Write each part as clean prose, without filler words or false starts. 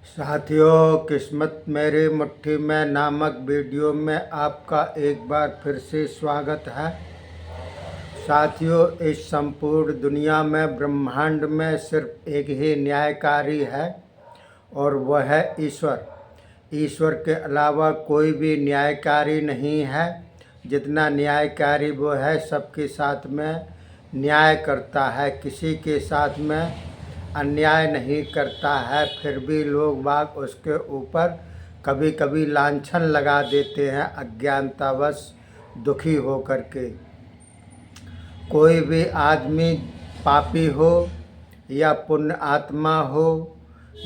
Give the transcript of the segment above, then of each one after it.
साथियों, किस्मत मेरी मुट्ठी में नामक वीडियो में आपका एक बार फिर से स्वागत है। साथियों, इस संपूर्ण दुनिया में ब्रह्मांड में सिर्फ एक ही न्यायकारी है और वह है ईश्वर। ईश्वर के अलावा कोई भी न्यायकारी नहीं है। जितना न्यायकारी वो है, सबके साथ में न्याय करता है, किसी के साथ में अन्याय नहीं करता है। फिर भी लोग बाग उसके ऊपर कभी कभी लांछन लगा देते हैं, अज्ञानतावश दुखी हो करके। कोई भी आदमी पापी हो या पुण्य आत्मा हो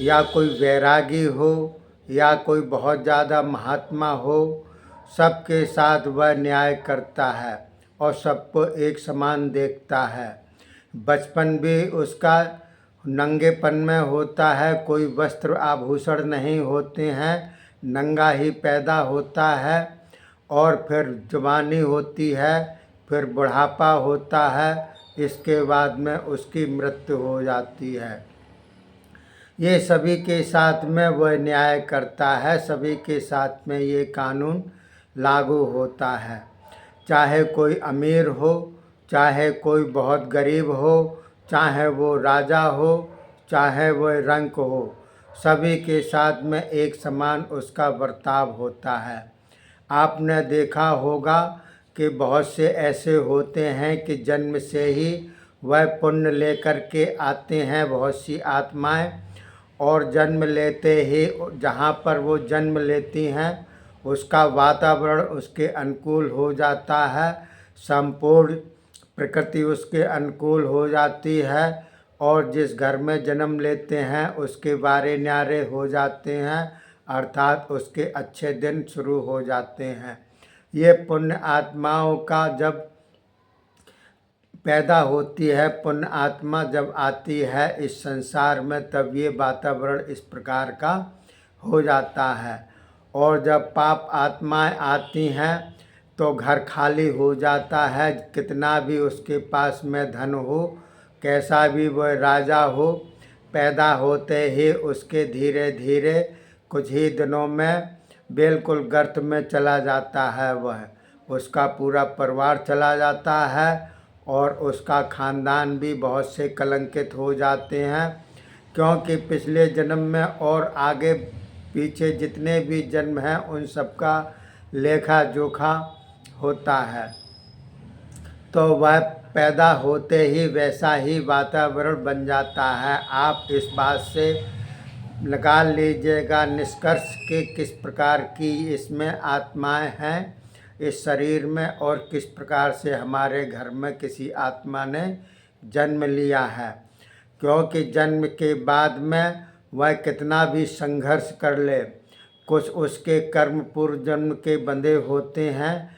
या कोई वैरागी हो या कोई बहुत ज़्यादा महात्मा हो, सबके साथ वह न्याय करता है और सबको एक समान देखता है। बचपन भी उसका नंगेपन में होता है, कोई वस्त्र आभूषण नहीं होते हैं, नंगा ही पैदा होता है। और फिर जवानी होती है, फिर बुढ़ापा होता है, इसके बाद में उसकी मृत्यु हो जाती है। ये सभी के साथ में वह न्याय करता है, सभी के साथ में ये कानून लागू होता है। चाहे कोई अमीर हो, चाहे कोई बहुत गरीब हो, चाहे वो राजा हो, चाहे वह रंक हो, सभी के साथ में एक समान उसका बर्ताव होता है। आपने देखा होगा कि बहुत से ऐसे होते हैं कि जन्म से ही वह पुण्य लेकर के आते हैं, बहुत सी आत्माएं, और जन्म लेते ही जहाँ पर वो जन्म लेती हैं उसका वातावरण उसके अनुकूल हो जाता है, संपूर्ण प्रकृति उसके अनुकूल हो जाती है, और जिस घर में जन्म लेते हैं उसके बारे न्यारे हो जाते हैं, अर्थात उसके अच्छे दिन शुरू हो जाते हैं। ये पुण्य आत्माओं का जब पैदा होती है, पुण्य आत्मा जब आती है इस संसार में, तब ये वातावरण इस प्रकार का हो जाता है। और जब पाप आत्माएं आती हैं तो घर खाली हो जाता है। कितना भी उसके पास में धन हो, कैसा भी वह राजा हो, पैदा होते ही उसके धीरे धीरे कुछ ही दिनों में बिल्कुल गर्त में चला जाता है। वह उसका पूरा परिवार चला जाता है और उसका ख़ानदान भी बहुत से कलंकित हो जाते हैं, क्योंकि पिछले जन्म में और आगे पीछे जितने भी जन्म हैं उन सबका लेखा जोखा होता है। तो वह पैदा होते ही वैसा ही वातावरण बन जाता है। आप इस बात से निकाल लीजिएगा निष्कर्ष कि किस प्रकार की इसमें आत्माएं हैं इस शरीर में, और किस प्रकार से हमारे घर में किसी आत्मा ने जन्म लिया है। क्योंकि जन्म के बाद में वह कितना भी संघर्ष कर ले, कुछ उसके कर्म पूर्व जन्म के बंधे होते हैं,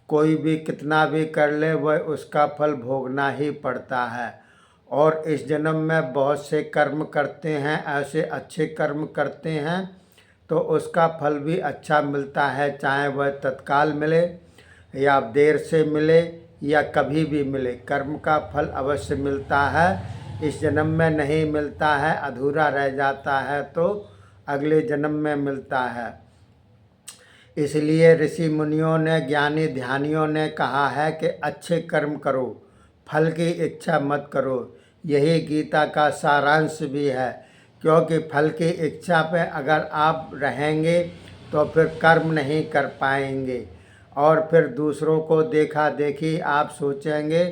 कोई भी कितना भी कर ले वह उसका फल भोगना ही पड़ता है। और इस जन्म में बहुत से कर्म करते हैं, ऐसे अच्छे कर्म करते हैं तो उसका फल भी अच्छा मिलता है, चाहे वह तत्काल मिले या देर से मिले या कभी भी मिले, कर्म का फल अवश्य मिलता है। इस जन्म में नहीं मिलता है, अधूरा रह जाता है, तो अगले जन्म में मिलता है। इसलिए ऋषि मुनियों ने, ज्ञानी ध्यानियों ने कहा है कि अच्छे कर्म करो, फल की इच्छा मत करो। यही गीता का सारांश भी है, क्योंकि फल की इच्छा पे अगर आप रहेंगे तो फिर कर्म नहीं कर पाएंगे, और फिर दूसरों को देखा देखी आप सोचेंगे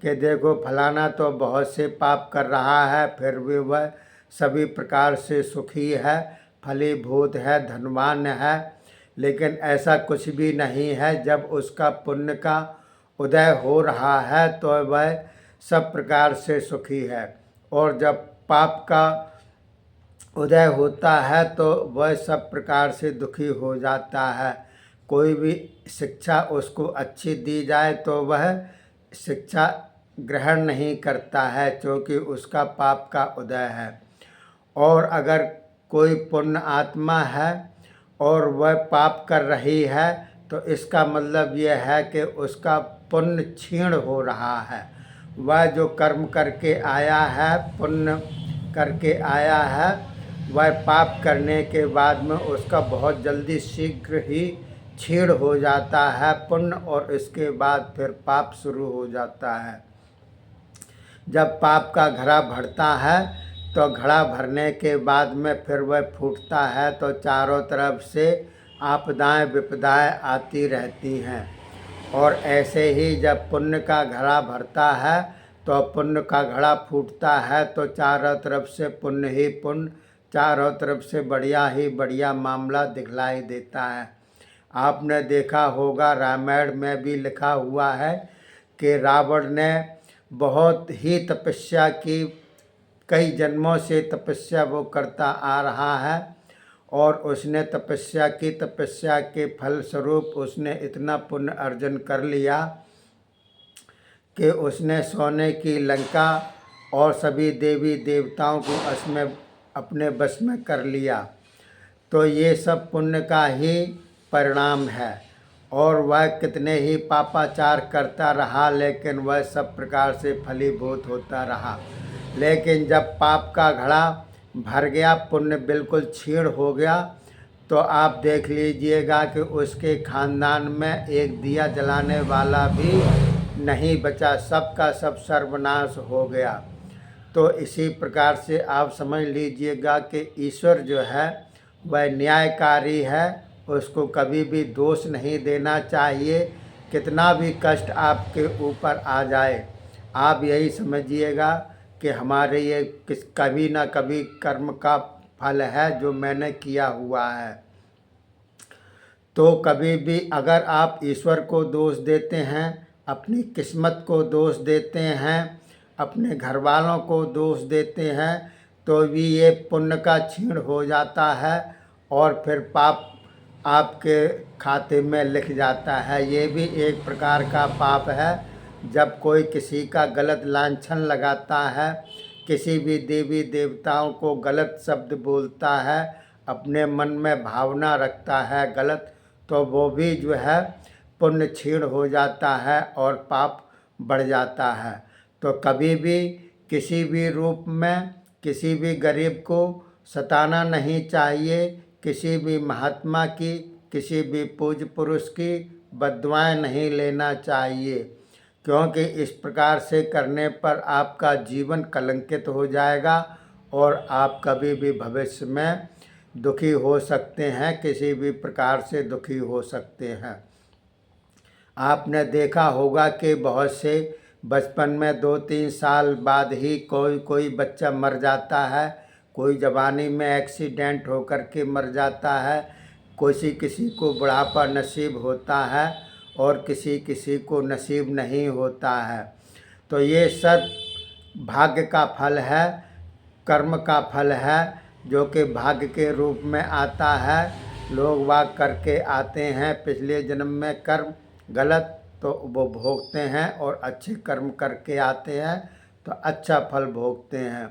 कि देखो फलाना तो बहुत से पाप कर रहा है, फिर भी वह सभी प्रकार से सुखी है, फलीभूत है, धनवान है। लेकिन ऐसा कुछ भी नहीं है। जब उसका पुण्य का उदय हो रहा है तो वह सब प्रकार से सुखी है, और जब पाप का उदय होता है तो वह सब प्रकार से दुखी हो जाता है। कोई भी शिक्षा उसको अच्छी दी जाए तो वह शिक्षा ग्रहण नहीं करता है, क्योंकि उसका पाप का उदय है। और अगर कोई पुण्य आत्मा है और वह पाप कर रही है तो इसका मतलब यह है कि उसका पुण्य क्षीण हो रहा है। वह जो कर्म करके आया है, पुण्य करके आया है, वह पाप करने के बाद में उसका बहुत जल्दी शीघ्र ही क्षीण हो जाता है पुण्य, और इसके बाद फिर पाप शुरू हो जाता है। जब पाप का घड़ा भरता है तो घड़ा भरने के बाद में फिर वह फूटता है तो चारों तरफ से आपदाएं विपदाएं आती रहती हैं। और ऐसे ही जब पुण्य का घड़ा भरता है तो पुण्य का घड़ा फूटता है तो चारों तरफ से पुण्य ही पुण्य, चारों तरफ से बढ़िया ही बढ़िया मामला दिखलाई देता है। आपने देखा होगा रामायण में भी लिखा हुआ है कि रावण ने बहुत ही तपस्या की, कई जन्मों से तपस्या वो करता आ रहा है, और उसने तपस्या की, तपस्या के फलस्वरूप उसने इतना पुण्य अर्जन कर लिया कि उसने सोने की लंका और सभी देवी देवताओं को अपने बस में कर लिया। तो ये सब पुण्य का ही परिणाम है। और वह कितने ही पापाचार करता रहा लेकिन वह सब प्रकार से फलीभूत होता रहा। लेकिन जब पाप का घड़ा भर गया, पुण्य बिल्कुल क्षीण हो गया, तो आप देख लीजिएगा कि उसके खानदान में एक दिया जलाने वाला भी नहीं बचा, सबका सब सर्वनाश हो गया। तो इसी प्रकार से आप समझ लीजिएगा कि ईश्वर जो है वह न्यायकारी है, उसको कभी भी दोष नहीं देना चाहिए। कितना भी कष्ट आपके ऊपर आ जाए, आप यही समझिएगा कि हमारे ये कभी ना कभी कर्म का फल है जो मैंने किया हुआ है। तो कभी भी अगर आप ईश्वर को दोष देते हैं, अपनी किस्मत को दोष देते हैं, अपने घर वालों को दोष देते हैं, तो भी ये पुण्य का क्षीण हो जाता है और फिर पाप आपके खाते में लिख जाता है। ये भी एक प्रकार का पाप है। जब कोई किसी का गलत लांछन लगाता है, किसी भी देवी देवताओं को गलत शब्द बोलता है, अपने मन में भावना रखता है गलत, तो वो भी जो है पुण्य क्षीण हो जाता है और पाप बढ़ जाता है। तो कभी भी किसी भी रूप में किसी भी गरीब को सताना नहीं चाहिए, किसी भी महात्मा की, किसी भी पूज्य पुरुष की बद्दुआएं नहीं लेना चाहिए, क्योंकि इस प्रकार से करने पर आपका जीवन कलंकित हो जाएगा और आप कभी भी भविष्य में दुखी हो सकते हैं, किसी भी प्रकार से दुखी हो सकते हैं। आपने देखा होगा कि बहुत से बचपन में 2-3 साल बाद ही कोई बच्चा मर जाता है, कोई जवानी में एक्सीडेंट होकर के मर जाता है, किसी को बुढ़ापा नसीब होता है और किसी को नसीब नहीं होता है। तो ये सब भाग्य का फल है, कर्म का फल है, जो कि भाग्य के रूप में आता है। लोग वाग करके आते हैं पिछले जन्म में कर्म गलत, तो वो भोगते हैं, और अच्छे कर्म करके आते हैं तो अच्छा फल भोगते हैं।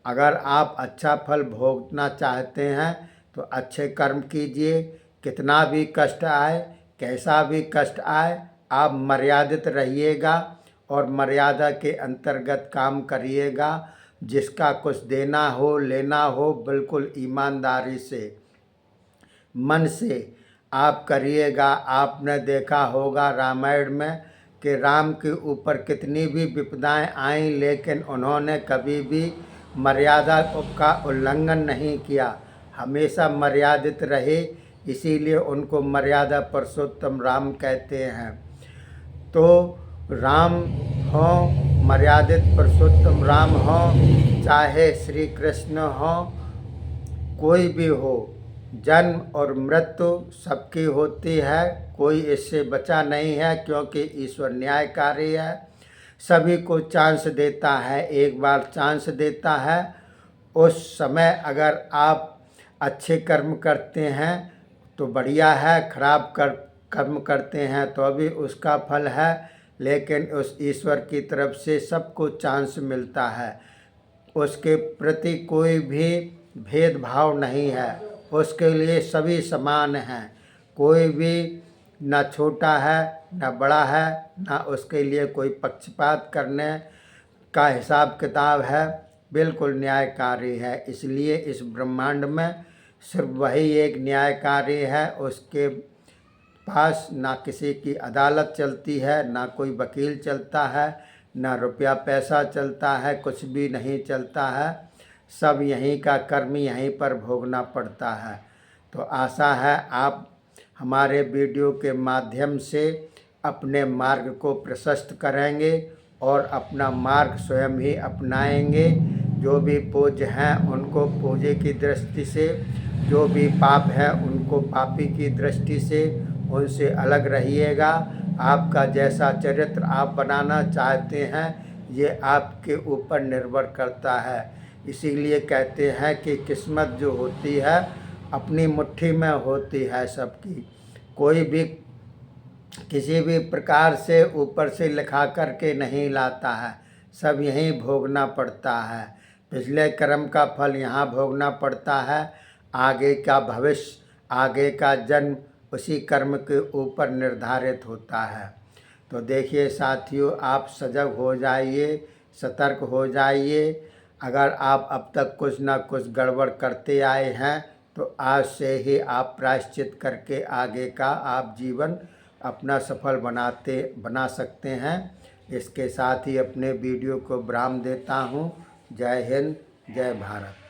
अगर आप अच्छा फल भोगना चाहते हैं तो अच्छे कर्म कीजिए। कितना भी कष्ट आए, कैसा भी कष्ट आए, आप मर्यादित रहिएगा और मर्यादा के अंतर्गत काम करिएगा। जिसका कुछ देना हो लेना हो, बिल्कुल ईमानदारी से मन से आप करिएगा। आपने देखा होगा रामायण में कि राम के ऊपर कितनी भी विपदाएं आईं, लेकिन उन्होंने कभी भी मर्यादा का उल्लंघन नहीं किया, हमेशा मर्यादित रहे, इसीलिए उनको मर्यादा पुरुषोत्तम राम कहते हैं। तो राम हो, मर्यादित पुरुषोत्तम राम हो, चाहे श्री कृष्ण हो, कोई भी हो, जन्म और मृत्यु सबकी होती है, कोई इससे बचा नहीं है, क्योंकि ईश्वर न्यायकारी है, सभी को चांस देता है, एक बार चांस देता है। उस समय अगर आप अच्छे कर्म करते हैं तो बढ़िया है, खराब कर्म करते हैं तो भी उसका फल है, लेकिन उस ईश्वर की तरफ से सबको चांस मिलता है। उसके प्रति कोई भी भेदभाव नहीं है, उसके लिए सभी समान हैं, कोई भी ना छोटा है ना बड़ा है, ना उसके लिए कोई पक्षपात करने का हिसाब किताब है। बिल्कुल न्यायकारी है। इसलिए इस ब्रह्मांड में सिर्फ वही एक न्यायकारी है। उसके पास ना किसी की अदालत चलती है, ना कोई वकील चलता है, ना रुपया पैसा चलता है, कुछ भी नहीं चलता है। सब यहीं का कर्म यहीं पर भोगना पड़ता है। तो आशा है आप हमारे वीडियो के माध्यम से अपने मार्ग को प्रशस्त करेंगे और अपना मार्ग स्वयं ही अपनाएंगे। जो भी पूज्य हैं उनको पूज्य की दृष्टि से, जो भी पाप है उनको पापी की दृष्टि से उनसे अलग रहिएगा। आपका जैसा चरित्र आप बनाना चाहते हैं ये आपके ऊपर निर्भर करता है। इसीलिए कहते हैं कि किस्मत जो होती है अपनी मुट्ठी में होती है सबकी। कोई भी किसी भी प्रकार से ऊपर से लिखा करके नहीं लाता है, सब यहीं भोगना पड़ता है। पिछले कर्म का फल यहाँ भोगना पड़ता है। आगे का भविष्य, आगे का जन्म उसी कर्म के ऊपर निर्धारित होता है। तो देखिए साथियों, आप सजग हो जाइए, सतर्क हो जाइए। अगर आप अब तक कुछ ना कुछ गड़बड़ करते आए हैं तो आज से ही आप प्रायश्चित करके आगे का आप जीवन अपना सफल बना सकते हैं। इसके साथ ही अपने वीडियो को विराम देता हूँ। जय हिंद, जय भारत।